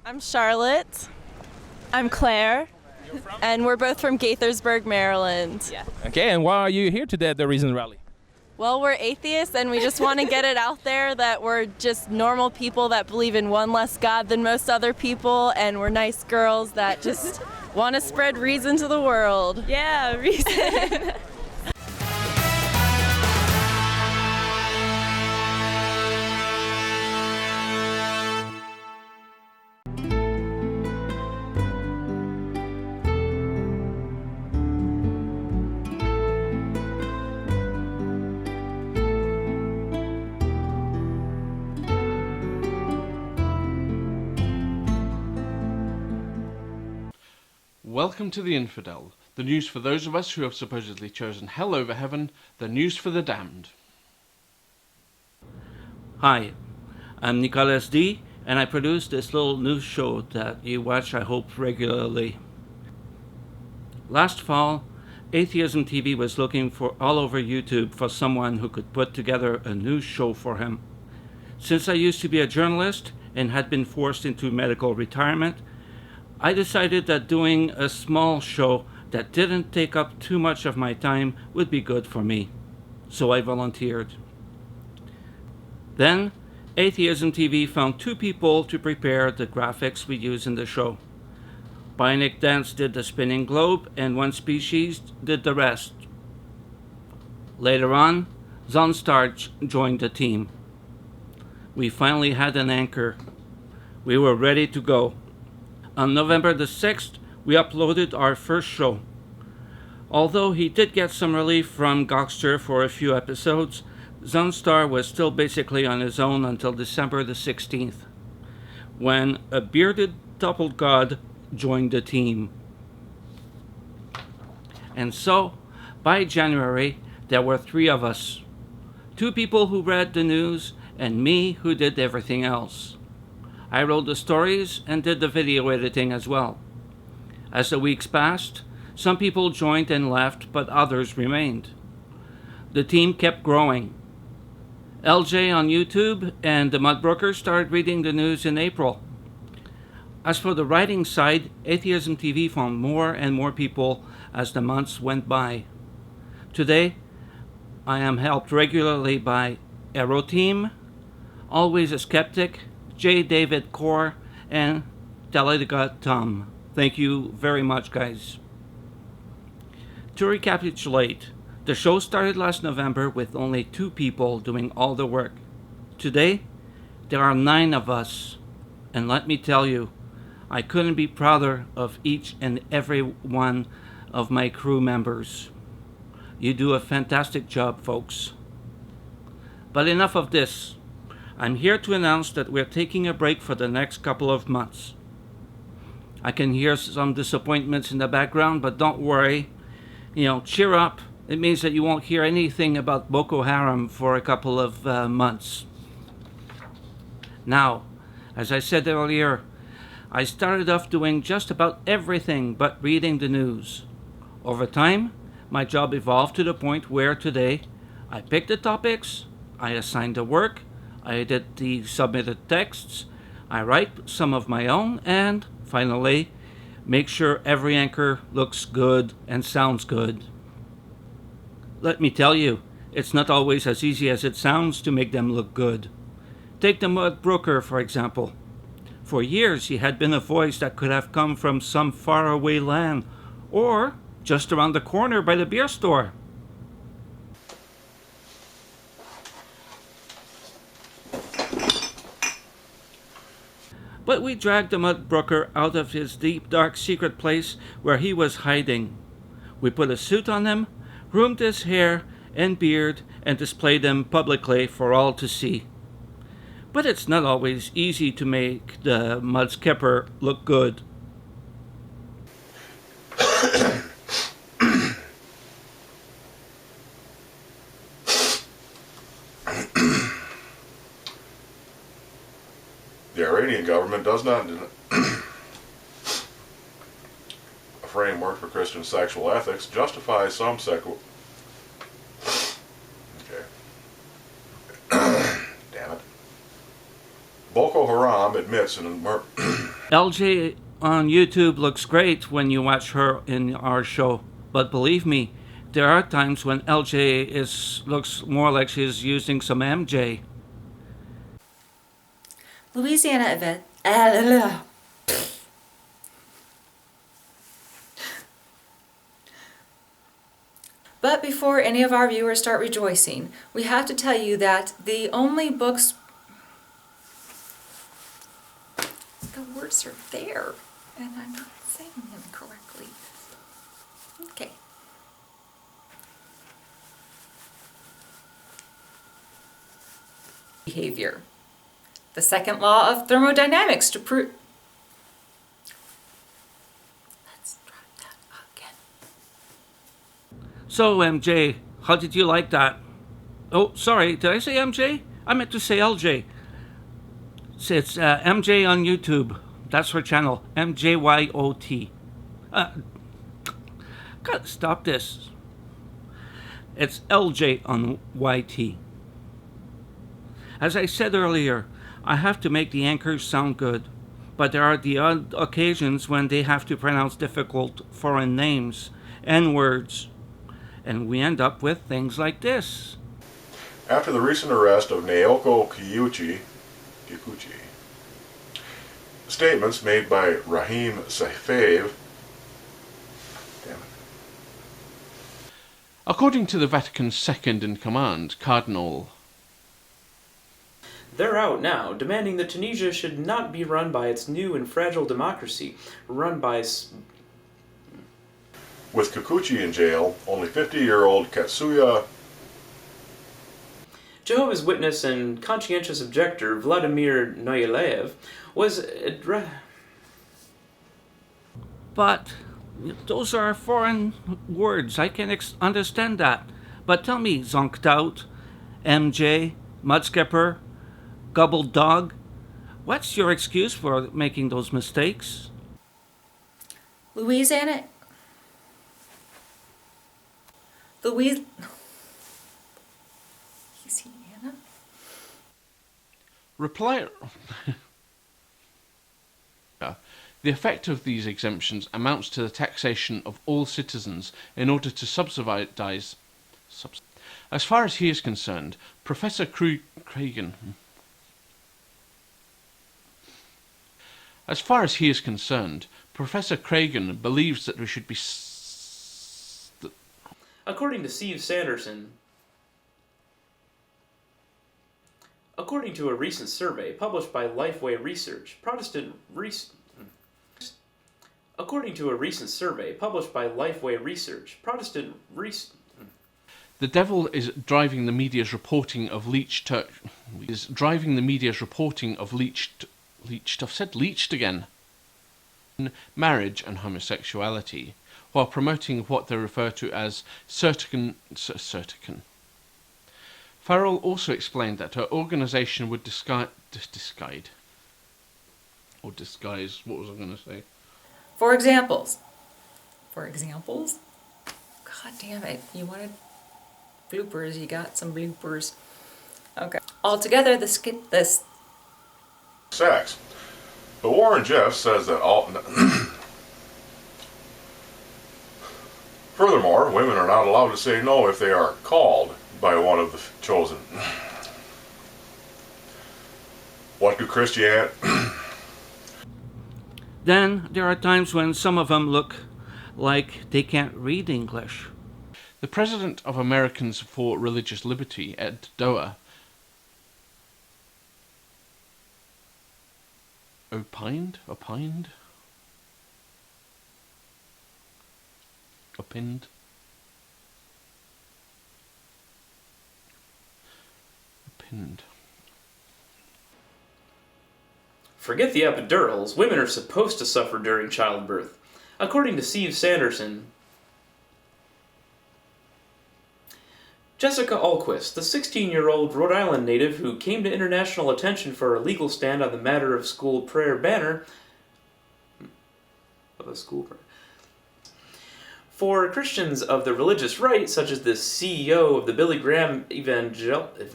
I'm Charlotte. I'm Claire. And we're both from Gaithersburg, Maryland. Yeah. Okay, and why are you here today at the Reason Rally? Well, we're atheists and we just want to get it out there that we're just normal people that believe in one less God than most other people, and we're nice girls that just want to spread reason to the world. Yeah, reason. Welcome to the Infidel, the news for those of us who have supposedly chosen hell over heaven, the news for the damned. Hi, I'm Nicolas D, and I produce this little news show that you watch, I hope, regularly. Last fall, AtheismTV was looking for all over YouTube for someone who could put together a news show for him. Since I used to be a journalist and had been forced into medical retirement, I decided that doing a small show that didn't take up too much of my time would be good for me. So I volunteered. Then, AtheismTV found two people to prepare the graphics we use in the show. Bionic Dance did the spinning globe, and One Species did the rest. Later on, Zonstar joined the team. We finally had an anchor. We were ready to go. On November the 6th, we uploaded our first show. Although he did get some relief from Gokster for a few episodes, Zonstar was still basically on his own until December the 16th, when a bearded doppelgod joined the team. And so, by January, there were three of us. Two people who read the news, and me who did everything else. I wrote the stories and did the video editing as well. As the weeks passed, some people joined and left, but others remained. The team kept growing. LJ on YouTube and the Mudbrokers started reading the news in April. As for the writing side, AtheismTV found more and more people as the months went by. Today, I am helped regularly by Eroteme, Always a Skeptic, J. David Core, and Talladega Tom. Thank you very much, guys. To recapitulate, the show started last November with only two people doing all the work. Today, there are 9 of us, and let me tell you, I couldn't be prouder of each and every one of my crew members. You do a fantastic job, folks. But enough of this. I'm here to announce that we're taking a break for the next couple of months. I can hear some disappointments in the background, but don't worry. Cheer up. It means that you won't hear anything about Boko Haram for a couple of months. Now, as I said earlier, I started off doing just about everything but reading the news. Over time, my job evolved to the point where today, I pick the topics, I assign the work, I edit the submitted texts, I write some of my own, and finally, make sure every anchor looks good and sounds good. Let me tell you, it's not always as easy as it sounds to make them look good. Take the Mudbroker, for example. For years, he had been a voice that could have come from some faraway land, or just around the corner by the beer store. But we dragged the Mudbroker out of his deep, dark, secret place where he was hiding. We put a suit on him, groomed his hair and beard, and displayed them publicly for all to see. But it's not always easy to make the Mudskipper look good. The Iranian government does not a framework for Christian sexual ethics justifies some sexual... Okay. Damn it. Boko Haram admits in LJ on YouTube looks great when you watch her in our show, but believe me, there are times when looks more like she's using some MJ. Louisiana event. But before any of our viewers start rejoicing, we have to tell you that the only books... The words are there, and I'm not saying them correctly. Okay. Behavior. The second law of thermodynamics to prove... Let's try that again. So, MJ, how did you like that? Oh, sorry, did I say MJ? I meant to say LJ. It's MJ on YouTube. That's her channel, MJYOT. Gotta stop this. It's LJ on YT. As I said earlier, I have to make the anchors sound good, but there are the odd occasions when they have to pronounce difficult foreign names and words, and we end up with things like this. After the recent arrest of Naoko Kikuchi, statements made by Rahim Safev. According to the Vatican's second-in-command, Cardinal... They're out now, demanding that Tunisia should not be run by its new and fragile democracy, run by... With Kikuchi in jail, only 50-year-old Katsuya Jehovah's Witness and conscientious objector Vladimir Noyelev was... But those are foreign words. I can understand that. But tell me, zonked out, MJ, mudskipper, gobbled dog, what's your excuse for making those mistakes? Louisiana... Louisiana... Reply... The effect of these exemptions amounts to the taxation of all citizens in order to subsidize... As far as he is concerned, Professor Cragen... As far as he is concerned, Professor Cragen believes that we should be... According to Steve Sanderson, according to a recent survey published by Lifeway Research, The devil is driving the media's reporting of leached I've said leached again. Marriage and homosexuality, while promoting what they refer to as certican. Farrell also explained that her organisation would disguise, what was I going to say? For examples. For examples? God damn it. You wanted bloopers, you got some bloopers. Okay. Altogether, this... sex. But Warren Jeffs says that all... Furthermore, women are not allowed to say no if they are called by one of the chosen. What do Christian... Then there are times when some of them look like they can't read English. The president of Americans for Religious Liberty, Ed Doa, opined? Forget the epidurals, women are supposed to suffer during childbirth. According to Steve Sanderson, Jessica Alquist, the 16-year-old Rhode Island native who came to international attention for her legal stand on the matter of school prayer banner... For Christians of the religious right, such as the CEO of the Billy Graham Evangelistic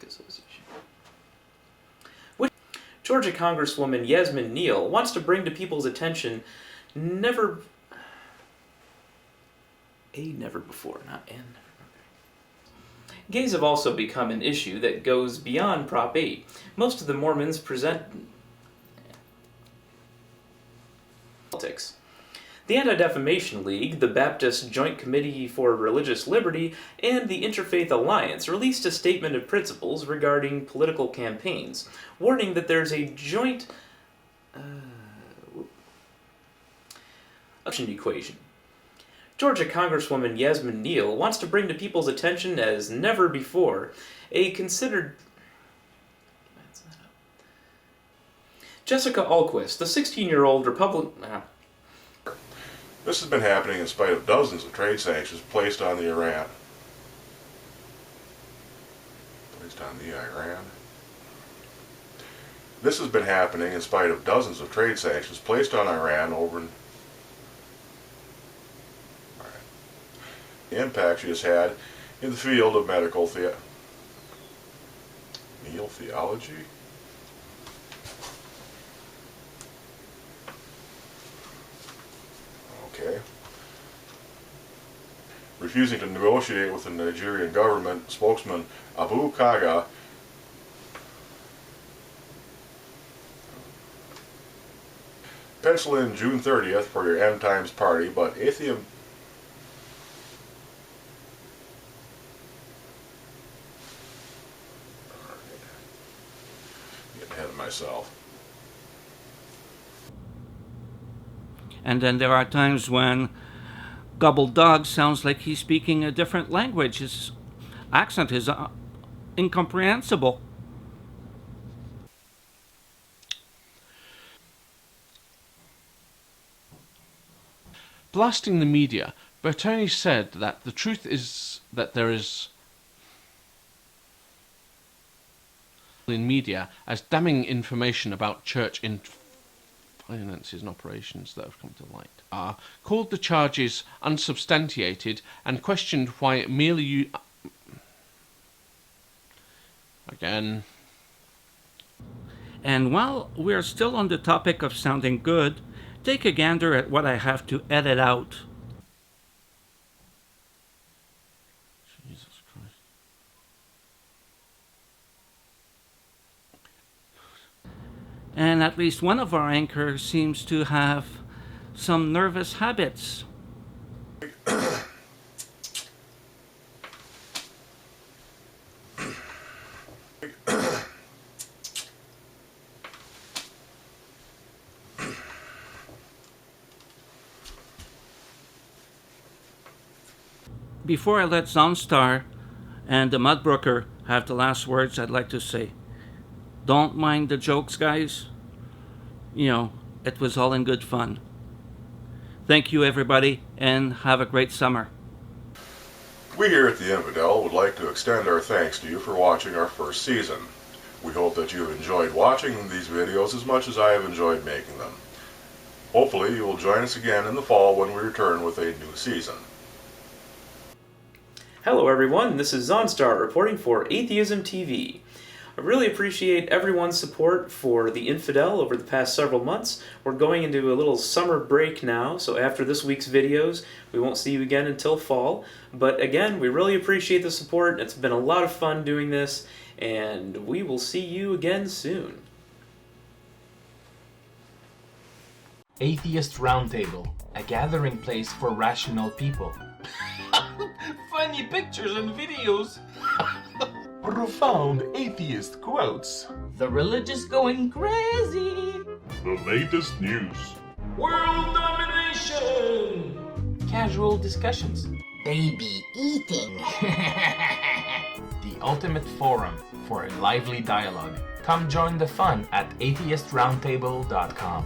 Association, Georgia Congresswoman Yasmin Neal wants to bring to people's attention never before, not N. Gays have also become an issue that goes beyond Prop 8. Most of the Mormons present politics. The Anti-Defamation League, the Baptist Joint Committee for Religious Liberty, and the Interfaith Alliance released a statement of principles regarding political campaigns, warning that there's a joint election equation. Georgia Congresswoman Yasmin Neal wants to bring to people's attention as never before a considered... Jessica Alquist, the 16-year-old Republican... This has been happening in spite of dozens of trade sanctions placed on the Iran. This has been happening in spite of dozens of trade sanctions placed on Iran over the impact she has had in the field of medical theology. Okay. Refusing to negotiate with the Nigerian government, spokesman Abu Kaga pencil in June 30th for your end times party, but Getting ahead of myself. And then there are times when Gobble Dog sounds like he's speaking a different language. His accent is incomprehensible. Blasting the media, Bertoni said that the truth is that there is in media as damning information about church finances and operations that have come to light are called the charges unsubstantiated and questioned why it merely again. And while we're still on the topic of sounding good, take a gander at what I have to edit out. Jesus Christ. And at least one of our anchors seems to have some nervous habits. Before I let Zonstar and the Mudbrooker have the last words, I'd like to say, don't mind the jokes, guys. You know, it was all in good fun. Thank you, everybody, and have a great summer. We here at the Infidel would like to extend our thanks to you for watching our first season. We hope that you have enjoyed watching these videos as much as I have enjoyed making them. Hopefully you will join us again in the fall when we return with a new season. Hello everyone, this is Zonstar reporting for AtheismTV. I really appreciate everyone's support for the Infidel over the past several months. We're going into a little summer break now, so after this week's videos, we won't see you again until fall. But again, we really appreciate the support. It's been a lot of fun doing this, and we will see you again soon. Atheist Roundtable, a gathering place for rational people. Funny pictures and videos. Profound atheist quotes. The religious going crazy. The latest news. World domination. Casual discussions. Baby eating. The ultimate forum for a lively dialogue. Come join the fun at atheistroundtable.com.